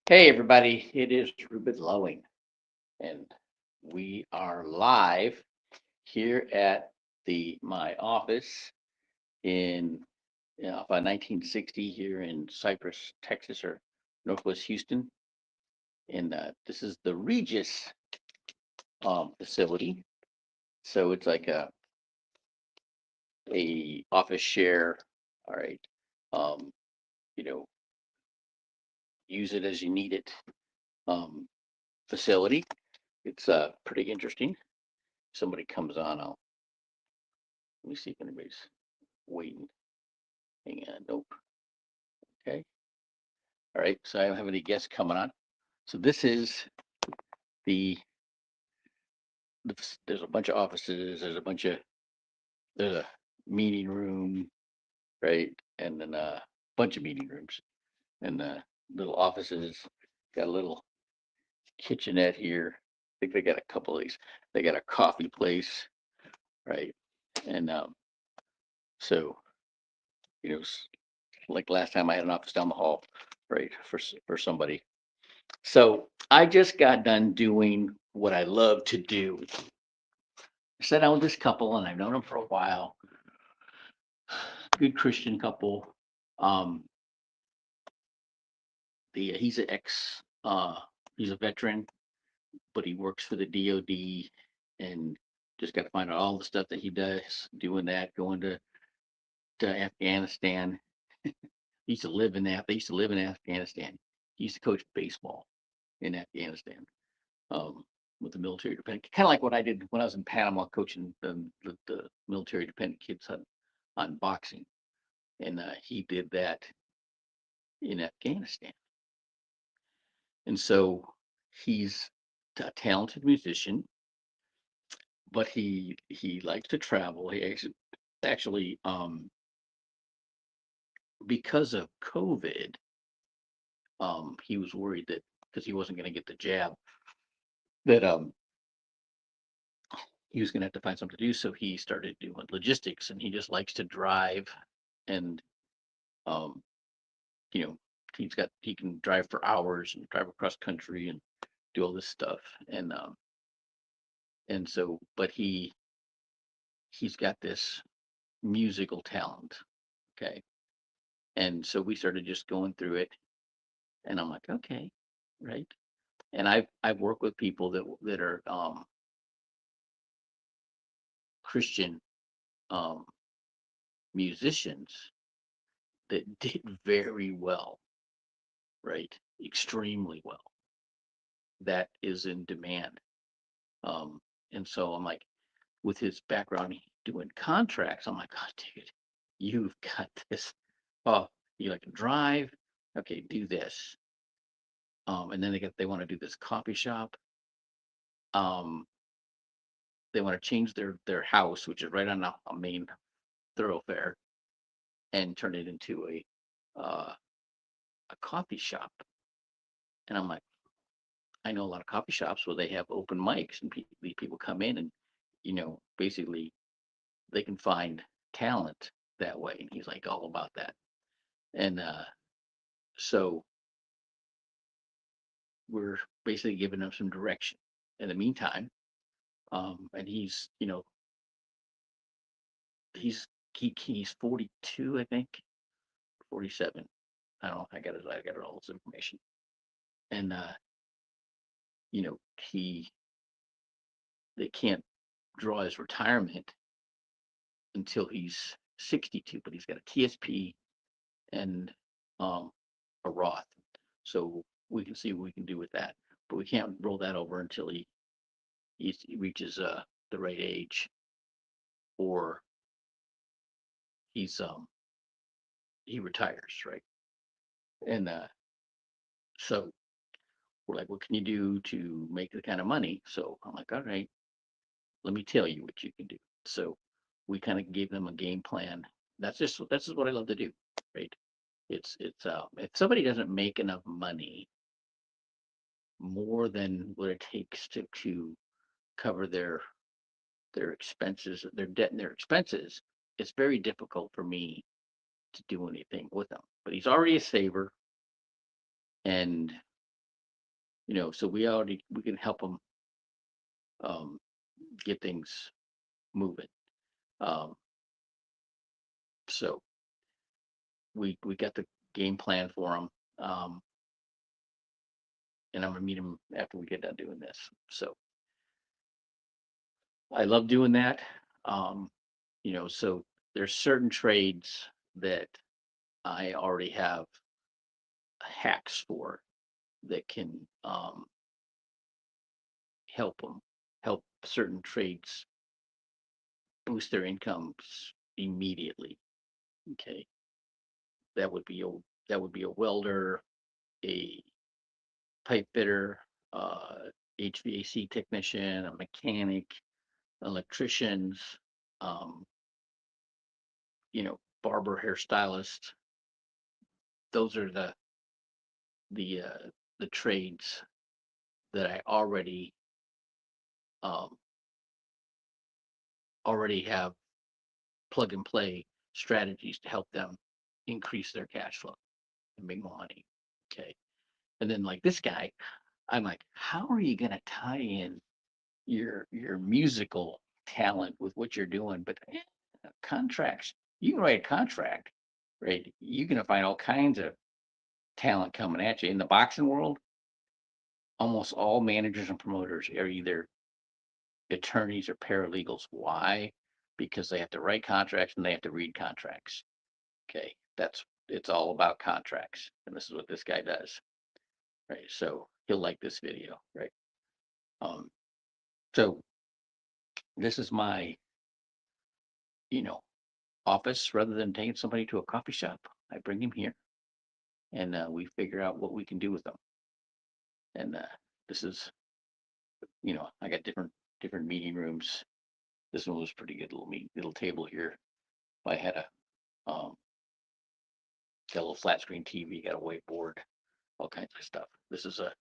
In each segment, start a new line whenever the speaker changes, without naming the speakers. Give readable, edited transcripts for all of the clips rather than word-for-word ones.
Hey everybody, it is Ruben Lowing, and we are live here at the my office in about 1960 here in Cypress, Texas, or Northwest Houston. And this is the Regis facility, so it's like a office share. All right, um, you know, use it as you need it um, facility. It's pretty interesting. Somebody comes on, let me see if anybody's waiting. Hang on. Nope. Okay. All right. So I don't have any guests coming on. So this is the, there's a bunch of offices. There's a meeting room, right? And then a bunch of meeting rooms and little offices. Got a little kitchenette here. I think they got a couple of these. They got a coffee place, right? And so, like last time I had an office down the hall, right, for somebody. So I just got done doing what I love to do. I sat down with this couple, and I've known them for a while. Good Christian couple. Um, he's an ex. He's a veteran, but he works for the DoD, and just got to find out all the stuff that he does, doing that, going to Afghanistan. He used to live in that. They used to live in Afghanistan. He used to coach baseball in Afghanistan. um, with the military dependent, kind of like what I did when I was in Panama coaching the military dependent kids on boxing. And he did that in Afghanistan. And so he's a talented musician, but he likes to travel. He actually because of COVID, he was worried that because he wasn't going to get the jab, that he was going to have to find something to do. So he started doing logistics, and he just likes to drive and um, you know, he can drive for hours and drive across country and do all this stuff. And so, but he's got this musical talent. Okay. And so we started just going through it, and I'm like, okay, right. And I've worked with people that are Christian um musicians that did very well, right? Extremely well. That is in demand. And so I'm like, with his background doing contracts, I'm like, oh, dude, you've got this. Oh, you like to drive? Okay, do this. And then they want to do this coffee shop. Um, they want to change their house, which is right on a main thoroughfare, and turn it into a coffee shop. And I'm like, I know a lot of coffee shops where they have open mics, and these people come in and basically they can find talent that way. And he's like all about that. And so we're basically giving him some direction in the meantime. And he's he's 42, I think, 47. I don't know. I got all this information. And you know, he they can't draw his retirement until he's 62, but he's got a TSP and um a Roth. So we can see what we can do with that. But we can't roll that over until he reaches the right age, or he's he retires, right? And so we're like, what can you do to make the kind of money? So I'm like, all right, let me tell you what you can do. So we kind of gave them a game plan. That's just what I love to do, right? It's if somebody doesn't make enough money, more than what it takes to cover their expenses, their debt and their expenses, it's very difficult for me to do anything with them. But he's already a saver, and So we can help them um, get things moving. Um, so we got the game plan for them, and I'm gonna meet them after we get done doing this. So I love doing that. Um, so there's certain trades that I already have hacks for that can help them help certain trades boost their incomes immediately. Okay, that would be a that would be a welder, a pipe fitter, HVAC technician, a mechanic, electricians, um, barber, hairstylist. Those are the the trades that I um, already have plug and play strategies to help them increase their cash flow and make more money. Okay. And then like this guy, I'm like, how are you gonna tie in your musical talent with what you're doing? But contracts, you can write a contract, right? You're gonna find all kinds of talent coming at you. In the boxing world, almost all managers and promoters are either attorneys or paralegals. Why? Because they have to write contracts and they have to read contracts. Okay, it's all about contracts, and this is what this guy does, right? So he'll like this video, right? Um, so this is my, you know, office. Rather than taking somebody to a coffee shop, I bring him here, and we figure out what we can do with them. And this is, I got different meeting rooms. This one was pretty good little table here. I had got a little flat screen TV, got a whiteboard, all kinds of stuff. This is a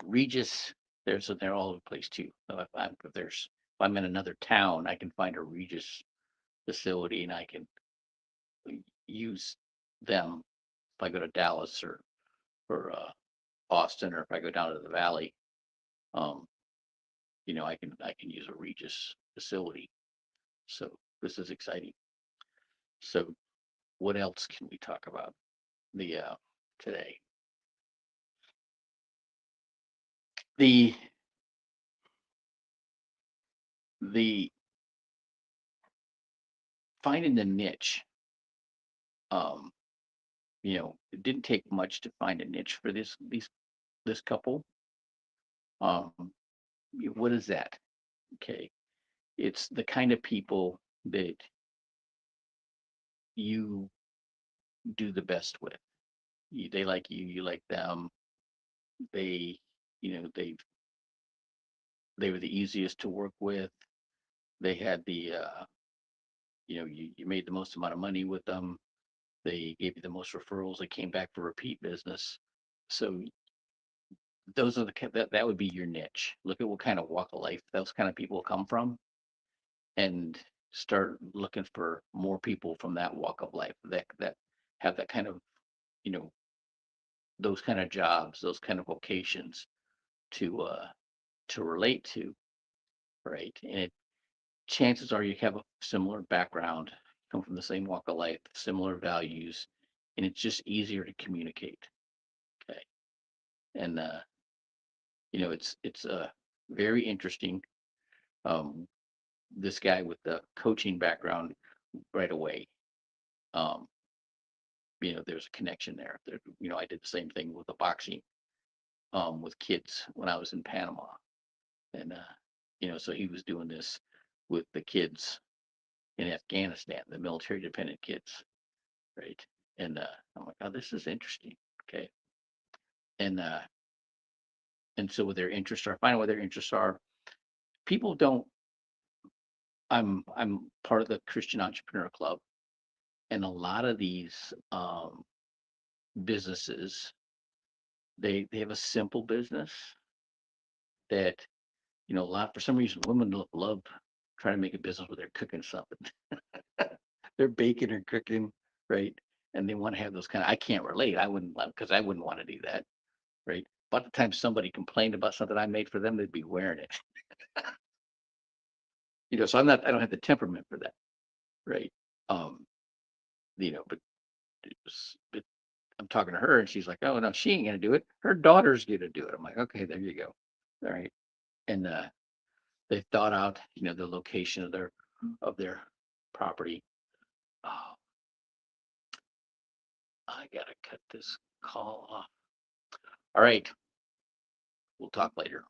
Regis. They're all over the place too. If I'm in another town, I can find a Regis facility and I can use them if I go to Dallas or Austin, or if I go down to the Valley. Um, I can use a Regis facility. So this is exciting. So what else can we talk about the today? The the finding the niche. Um, it didn't take much to find a niche for this couple. Um, what is that? Okay, it's the kind of people that you do the best with. They like you, you like them. They, they were the easiest to work with. They had you made the most amount of money with them. They gave you the most referrals. They came back for repeat business. So those are that would be your niche. Look at what kind of walk of life those kind of people come from, and start looking for more people from that walk of life that have that kind of, you know, those kind of jobs, those kind of vocations to relate to, right? And chances are you have a similar background, come from the same walk of life, similar values, and it's just easier to communicate. Okay. And it's very interesting. Um, this guy with the coaching background right away. Um, there's a connection there. I did the same thing with the boxing with kids when I was in Panama, and so he was doing this with the kids in Afghanistan, the military dependent kids, right? And I'm like, oh, this is interesting. Okay, and so what their interests are, find out what their interests are. People don't. I'm part of the Christian Entrepreneur Club, and a lot of these businesses, they have a simple business that, a lot for some reason women love trying to make a business where they're cooking something. They're baking or cooking, right? And they want to have those kind of, I can't relate. I wouldn't, because I wouldn't want to do that, right? about the time somebody complained about something I made for them, they'd be wearing it. So I don't have the temperament for that, right? Um, but I'm talking to her and she's like, oh no, she ain't gonna do it. Her daughter's gonna do it. I'm like, okay, there you go. All right. And they thought out, the location of their property. Oh, I gotta cut this call off. All right, we'll talk later.